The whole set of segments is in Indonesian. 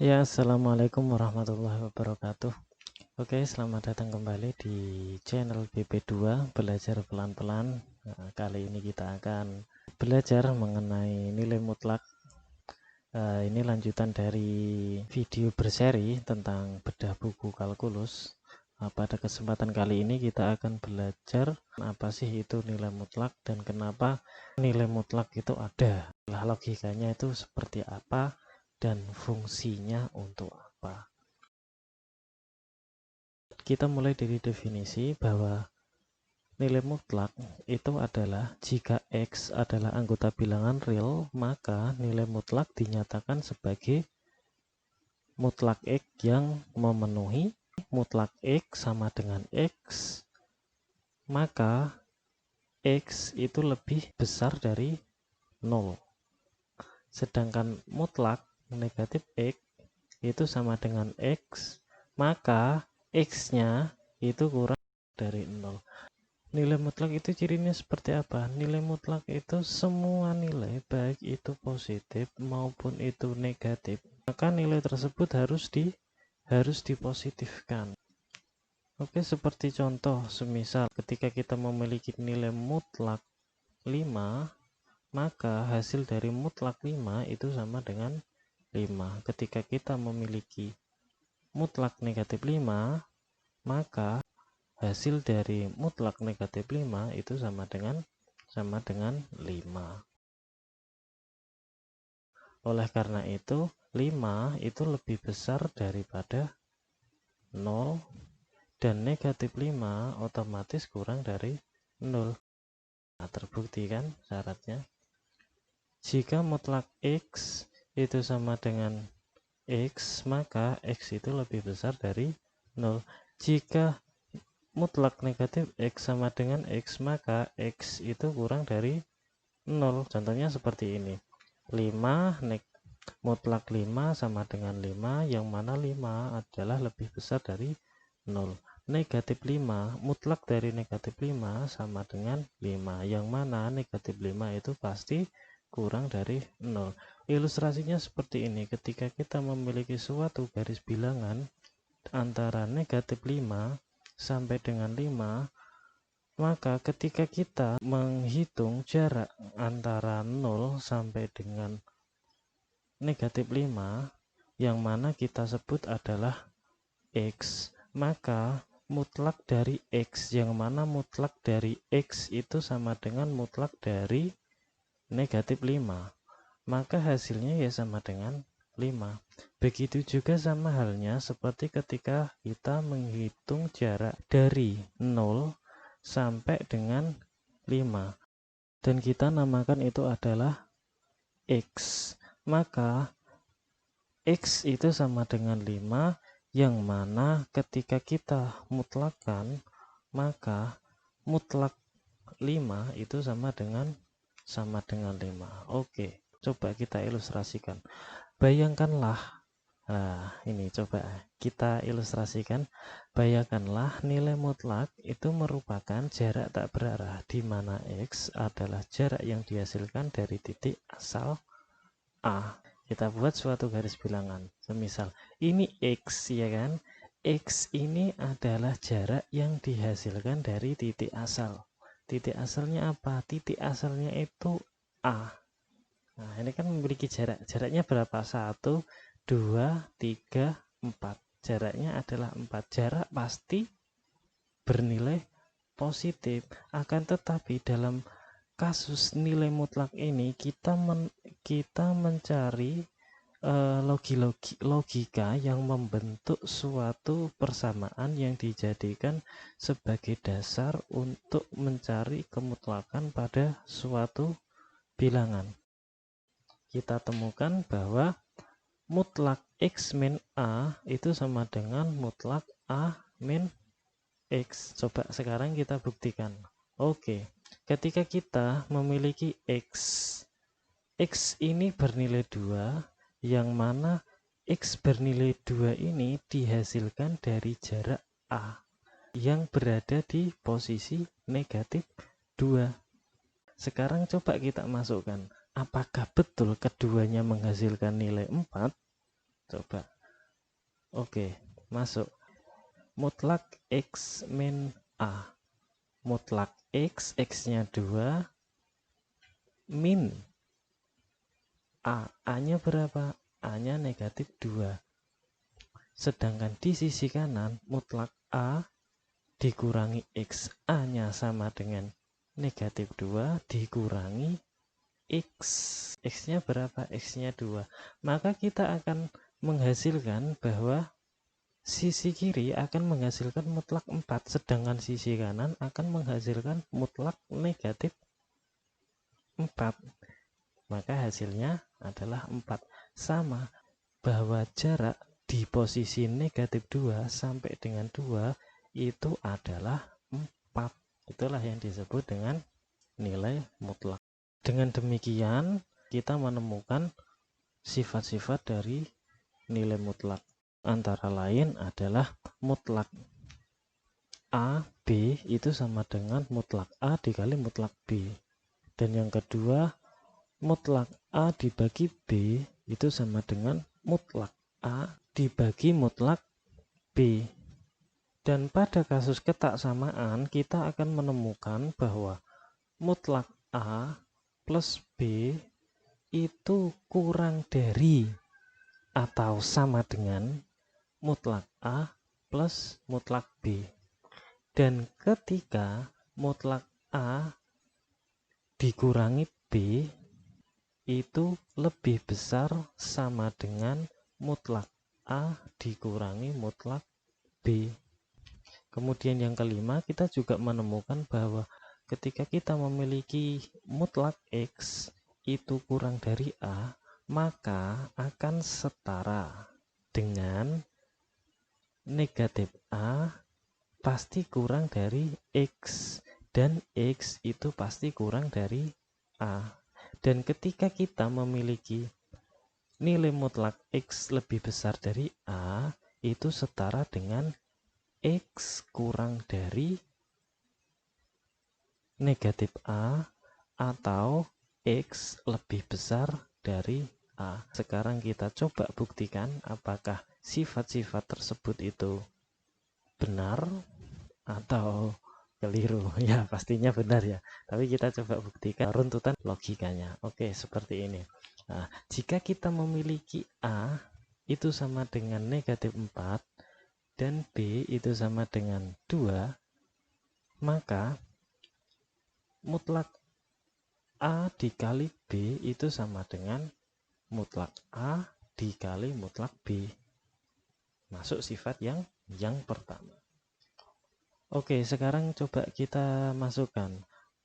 Ya, assalamualaikum warahmatullahi wabarakatuh. Oke, selamat datang kembali di channel BP2 Belajar Pelan-Pelan. Nah, kali ini kita akan belajar mengenai nilai mutlak. Ini lanjutan dari video berseri tentang bedah buku kalkulus. Pada kesempatan kali ini kita akan belajar apa sih itu nilai mutlak dan kenapa nilai mutlak itu ada. Logikanya itu seperti apa dan fungsinya untuk apa. Kita mulai dari definisi bahwa nilai mutlak itu adalah jika X adalah anggota bilangan real, maka nilai mutlak dinyatakan sebagai mutlak X yang memenuhi mutlak X sama dengan X, maka X itu lebih besar dari 0. Sedangkan mutlak negatif X itu sama dengan X, maka X-nya itu kurang dari 0. Nilai mutlak itu cirinya seperti apa? Nilai mutlak itu semua nilai, baik itu positif maupun itu negatif, maka nilai tersebut harus dipositifkan. Oke, seperti contoh, semisal ketika kita memiliki nilai mutlak 5, maka hasil dari mutlak 5 itu sama dengan 5. Ketika kita memiliki mutlak negatif 5, maka hasil dari mutlak negatif 5 itu sama dengan 5. Oleh karena itu, 5 itu lebih besar daripada 0 dan negatif 5 otomatis kurang dari 0. Nah, terbukti kan syaratnya. Jika mutlak X itu sama dengan X, maka X itu lebih besar dari 0. Jika mutlak negatif X sama dengan X, maka X itu kurang dari 0. Contohnya seperti ini. 5 mutlak 5 sama dengan 5, yang mana 5 adalah lebih besar dari 0. Negatif 5, mutlak dari negatif 5 sama dengan 5, yang mana negatif 5 itu pasti kurang dari 0. Ilustrasinya seperti ini. Ketika kita memiliki suatu garis bilangan antara negatif 5 sampai dengan 5, maka ketika kita menghitung jarak antara 0 sampai dengan negatif 5, yang mana kita sebut adalah X, maka mutlak dari X, yang mana mutlak dari X itu sama dengan mutlak dari negatif 5, maka hasilnya ya sama dengan 5. Begitu juga sama halnya seperti ketika kita menghitung jarak dari 0 sampai dengan 5 dan kita namakan itu adalah X, maka X itu sama dengan 5, yang mana ketika kita mutlakkan, maka mutlak 5 itu sama dengan 5. Oke, coba kita ilustrasikan. Bayangkanlah, nah ini coba kita ilustrasikan. Bayangkanlah nilai mutlak itu merupakan jarak tak berarah, di mana X adalah jarak yang dihasilkan dari titik asal A. Kita buat suatu garis bilangan. Semisal ini X, ya kan? X ini adalah jarak yang dihasilkan dari titik asal. Titik asalnya apa? Titik asalnya itu A. Nah, ini kan memiliki jarak. Jaraknya berapa? 1, 2, 3, 4. Jaraknya adalah 4. Jarak pasti bernilai positif. Akan tetapi dalam kasus nilai mutlak ini kita mencari logika yang membentuk suatu persamaan yang dijadikan sebagai dasar untuk mencari kemutlakan pada suatu bilangan. Kita temukan bahwa mutlak X min A itu sama dengan mutlak A min X. Coba sekarang kita buktikan. Oke, ketika kita memiliki X ini bernilai 2, yang mana X bernilai 2 ini dihasilkan dari jarak A yang berada di posisi negatif 2. Sekarang coba kita masukkan, apakah betul keduanya menghasilkan nilai 4? Coba Oke, masuk. Mutlak X min A. Mutlak X, X-nya 2, min A. A-nya berapa? A-nya negatif 2. Sedangkan di sisi kanan, mutlak A dikurangi X. A-nya sama dengan negatif 2 dikurangi X. X-nya berapa? X-nya 2. Maka kita akan menghasilkan bahwa sisi kiri akan menghasilkan mutlak 4, sedangkan sisi kanan akan menghasilkan mutlak negatif 4. Maka hasilnya adalah 4. Sama bahwa jarak di posisi negatif 2 sampai dengan 2 itu adalah 4. Itulah yang disebut dengan nilai mutlak. Dengan demikian, kita menemukan sifat-sifat dari nilai mutlak. Antara lain adalah mutlak A, B itu sama dengan mutlak A dikali mutlak B. Dan yang kedua, mutlak A dibagi B itu sama dengan mutlak A dibagi mutlak B. Dan pada kasus ketaksamaan, kita akan menemukan bahwa mutlak A plus B itu kurang dari atau sama dengan mutlak A plus mutlak B. Dan ketika mutlak A dikurangi B itu lebih besar sama dengan mutlak A dikurangi mutlak B. Kemudian yang kelima, kita juga menemukan bahwa ketika kita memiliki mutlak X itu kurang dari A, maka akan setara dengan negatif A pasti kurang dari X, dan X itu pasti kurang dari A. Dan ketika kita memiliki nilai mutlak X lebih besar dari A, itu setara dengan X kurang dari negatif A atau X lebih besar dari A. Sekarang kita coba buktikan apakah sifat-sifat tersebut itu benar atau keliru. Ya, pastinya benar ya. Tapi kita coba buktikan runtutan logikanya. Oke, seperti ini. Nah, jika kita memiliki A itu sama dengan negatif 4 dan B itu sama dengan 2, maka mutlak A dikali B itu sama dengan mutlak A dikali mutlak B. Masuk sifat yang pertama. Oke, sekarang coba kita masukkan.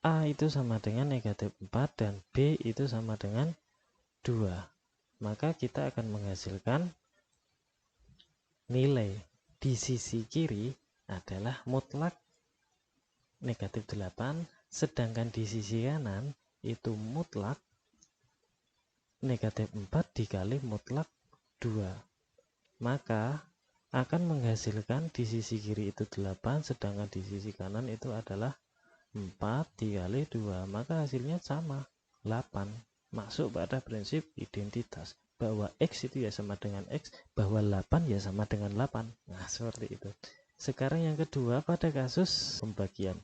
A itu sama dengan negatif 4 dan B itu sama dengan 2. Maka kita akan menghasilkan nilai di sisi kiri adalah mutlak negatif 8, sedangkan di sisi kanan itu mutlak negatif 4 dikali mutlak 2. Maka akan menghasilkan di sisi kiri itu 8, sedangkan di sisi kanan itu adalah 4 dikali 2. Maka hasilnya sama, 8. Masuk pada prinsip identitas, bahwa X itu ya sama dengan X, bahwa 8 ya sama dengan 8. Nah, seperti itu. Sekarang yang kedua, pada kasus pembagian.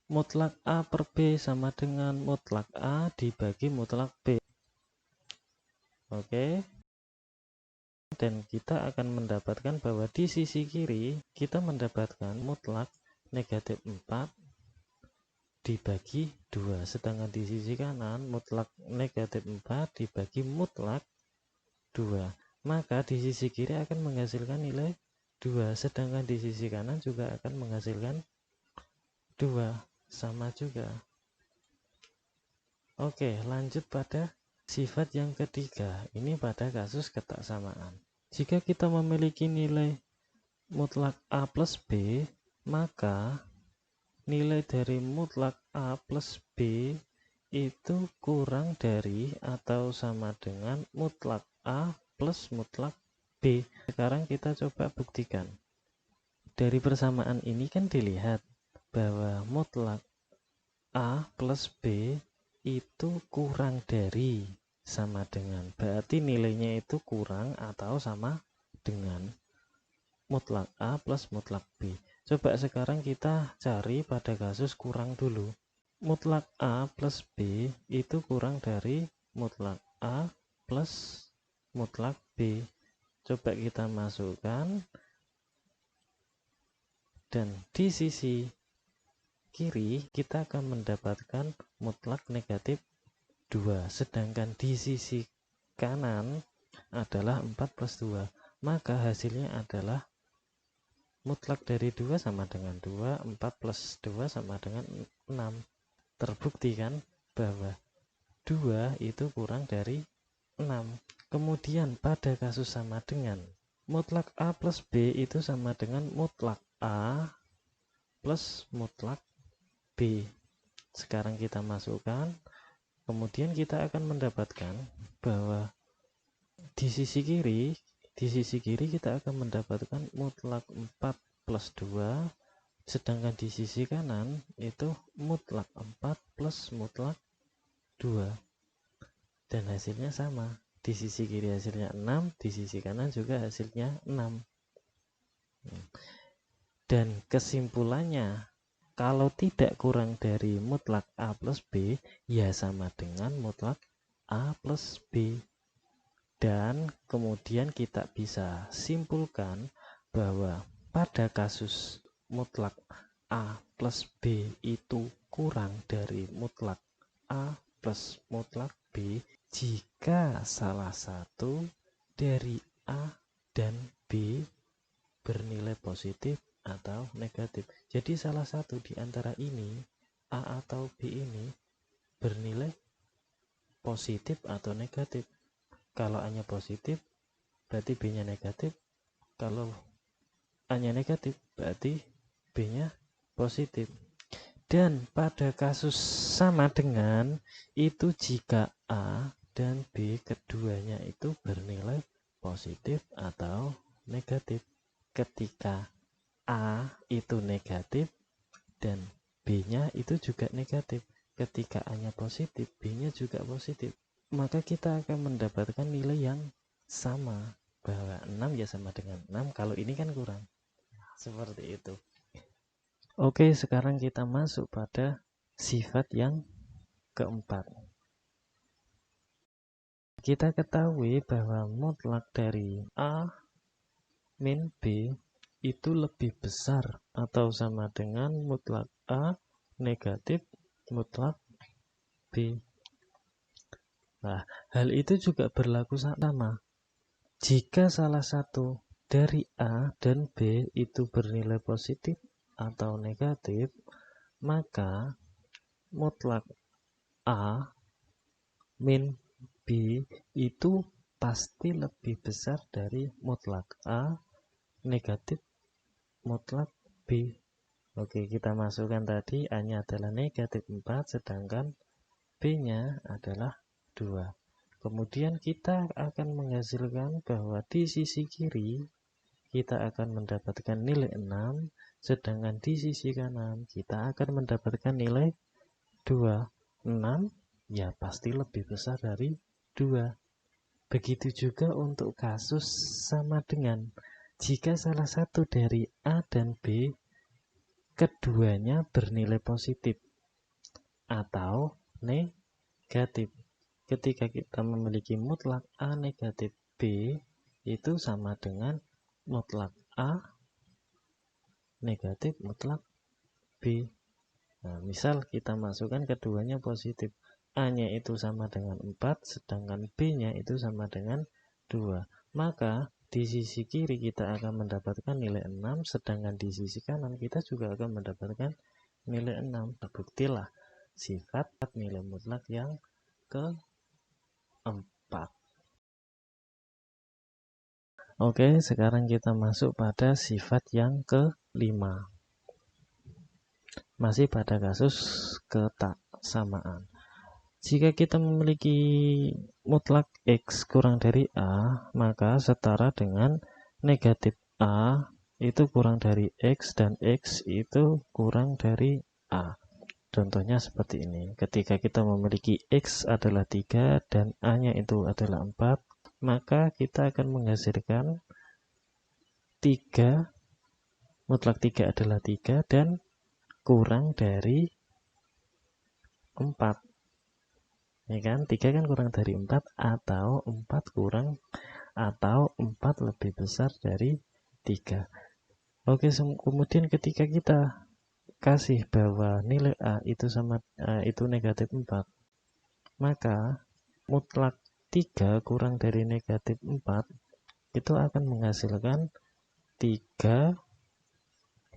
Mutlak A per B sama dengan mutlak A dibagi mutlak B. Oke. Dan kita akan mendapatkan bahwa di sisi kiri kita mendapatkan mutlak negatif 4 dibagi 2. Sedangkan di sisi kanan mutlak negatif 4 dibagi mutlak 2. Maka di sisi kiri akan menghasilkan nilai 2. Sedangkan di sisi kanan juga akan menghasilkan 2. Sama juga. Oke, lanjut pada sifat yang ketiga. Ini pada kasus ketaksamaan. Jika kita memiliki nilai mutlak A plus B, maka nilai dari mutlak A plus B itu kurang dari atau sama dengan mutlak A plus mutlak B. Sekarang kita coba buktikan. Dari persamaan ini kan dilihat bahwa mutlak A plus B itu kurang dari sama dengan, berarti nilainya itu kurang atau sama dengan. mutlak A plus mutlak B. Coba sekarang kita cari pada kasus kurang dulu. Mutlak A plus B itu kurang dari mutlak A plus mutlak B. Coba kita masukkan, dan di sisi kiri kita akan mendapatkan mutlak negatif 2, sedangkan di sisi kanan adalah 4 plus 2. Maka hasilnya adalah mutlak dari 2 sama dengan 2, 4 plus 2 sama dengan 6. Terbukti kan bahwa 2 itu kurang dari 6. Kemudian pada kasus sama dengan, mutlak A plus B itu sama dengan mutlak A plus mutlak B. Sekarang kita masukkan, kemudian kita akan mendapatkan bahwa di sisi kiri kita akan mendapatkan mutlak 4 plus 2, sedangkan di sisi kanan itu mutlak 4 plus mutlak 2. Dan hasilnya sama. Di sisi kiri hasilnya 6, di sisi kanan juga hasilnya 6. Dan kesimpulannya, kalau tidak kurang dari mutlak A plus B, ya sama dengan mutlak A plus B. Dan kemudian kita bisa simpulkan bahwa pada kasus mutlak A plus B itu kurang dari mutlak A plus mutlak B jika salah satu dari A dan B bernilai positif atau negatif. Jadi salah satu di antara ini, A atau B ini, bernilai positif atau negatif. Kalau A-nya positif, berarti B-nya negatif. Kalau A-nya negatif, berarti B-nya positif. Dan pada kasus sama dengan, itu jika A dan B keduanya itu bernilai positif atau negatif. Ketika A itu negatif dan B-nya itu juga negatif. Ketika A-nya positif, B-nya juga positif, maka kita akan mendapatkan nilai yang sama, bahwa 6 ya sama dengan 6, kalau ini kan kurang. Seperti itu. Oke, sekarang kita masuk pada sifat yang keempat. Kita ketahui bahwa mutlak dari A min B itu lebih besar atau sama dengan mutlak A negatif mutlak B. Nah, hal itu juga berlaku sama. Jika salah satu dari A dan B itu bernilai positif atau negatif, maka mutlak A min B itu pasti lebih besar dari mutlak A negatif mutlak B. Oke, kita masukkan tadi A-nya adalah negatif 4, sedangkan B-nya adalah 2. Kemudian kita akan menghasilkan bahwa di sisi kiri kita akan mendapatkan nilai 6, sedangkan di sisi kanan kita akan mendapatkan nilai 2. 6 ya pasti lebih besar dari 2. Begitu juga untuk kasus sama dengan, jika salah satu dari A dan B keduanya bernilai positif atau negatif. Ketika kita memiliki mutlak A negatif B itu sama dengan mutlak A negatif mutlak B. Nah, misal kita masukkan keduanya positif, A-nya itu sama dengan 4, sedangkan B-nya itu sama dengan 2. Maka di sisi kiri kita akan mendapatkan nilai 6, sedangkan di sisi kanan kita juga akan mendapatkan nilai 6. Terbuktilah sifat nilai mutlak yang keempat. Oke, sekarang kita masuk pada sifat yang kelima. Masih pada kasus ketaksamaan. Jika kita memiliki mutlak X kurang dari A, maka setara dengan negatif A itu kurang dari X dan X itu kurang dari A. Contohnya seperti ini. Ketika kita memiliki X adalah 3 dan A-nya itu adalah 4, maka kita akan menghasilkan 3, mutlak 3 adalah 3 dan kurang dari 4. Ya kan? 3 kan kurang dari 4 atau 4 kurang atau 4 lebih besar dari 3. Oke, kemudian ketika kita kasih bahwa nilai A itu itu negatif 4, maka mutlak 3 kurang dari negatif 4 itu akan menghasilkan 3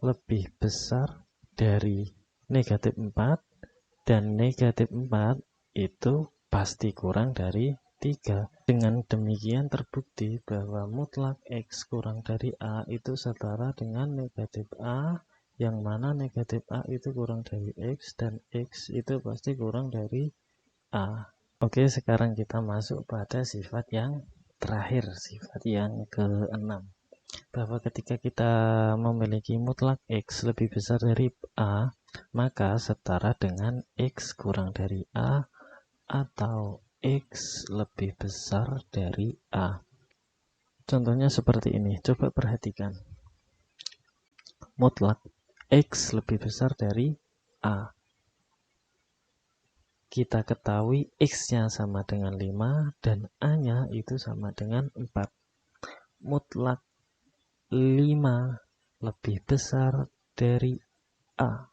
lebih besar dari negatif 4 dan negatif 4 itu pasti kurang dari 3. Dengan demikian terbukti bahwa mutlak X kurang dari A itu setara dengan negatif A, yang mana negatif A itu kurang dari X dan X itu pasti kurang dari A. Oke, sekarang kita masuk pada sifat yang terakhir, sifat yang ke-6. Bahwa ketika kita memiliki mutlak X lebih besar dari A, maka setara dengan X kurang dari A atau X lebih besar dari A. Contohnya seperti ini, coba perhatikan. Mutlak X lebih besar dari A. Kita ketahui X-nya sama dengan 5 dan A-nya itu sama dengan 4. Mutlak 5 lebih besar dari A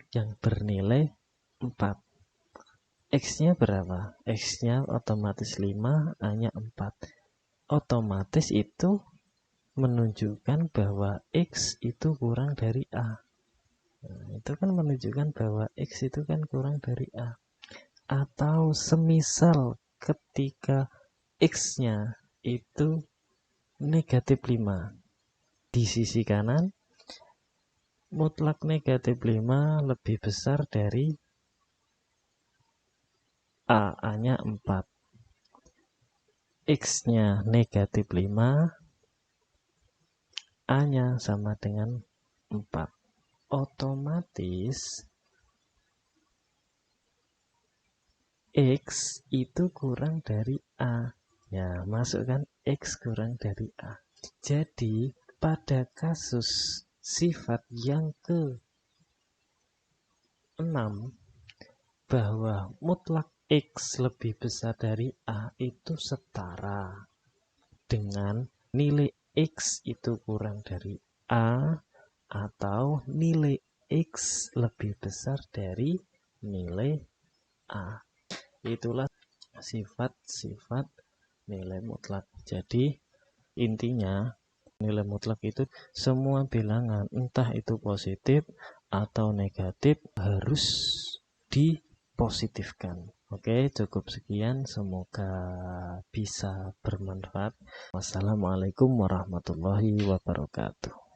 yang bernilai 4. X-nya berapa? X-nya otomatis 5, A-nya 4. Otomatis itu menunjukkan bahwa X itu kurang dari A. Nah, itu kan menunjukkan bahwa X itu kan kurang dari A. Atau semisal ketika X-nya itu negatif 5. Di sisi kanan, mutlak negatif 5 lebih besar dari A, A-nya 4. X-nya negatif 5, A-nya sama dengan 4. Otomatis X itu kurang dari A. Ya, masukkan X kurang dari A. Jadi, pada kasus sifat yang ke-6, bahwa mutlak X lebih besar dari A itu setara dengan nilai X itu kurang dari A atau nilai X lebih besar dari nilai A. Itulah sifat-sifat nilai mutlak. Jadi intinya nilai mutlak itu semua bilangan entah itu positif atau negatif harus dipositifkan. Oke, cukup sekian. Semoga bisa bermanfaat. Wassalamualaikum warahmatullahi wabarakatuh.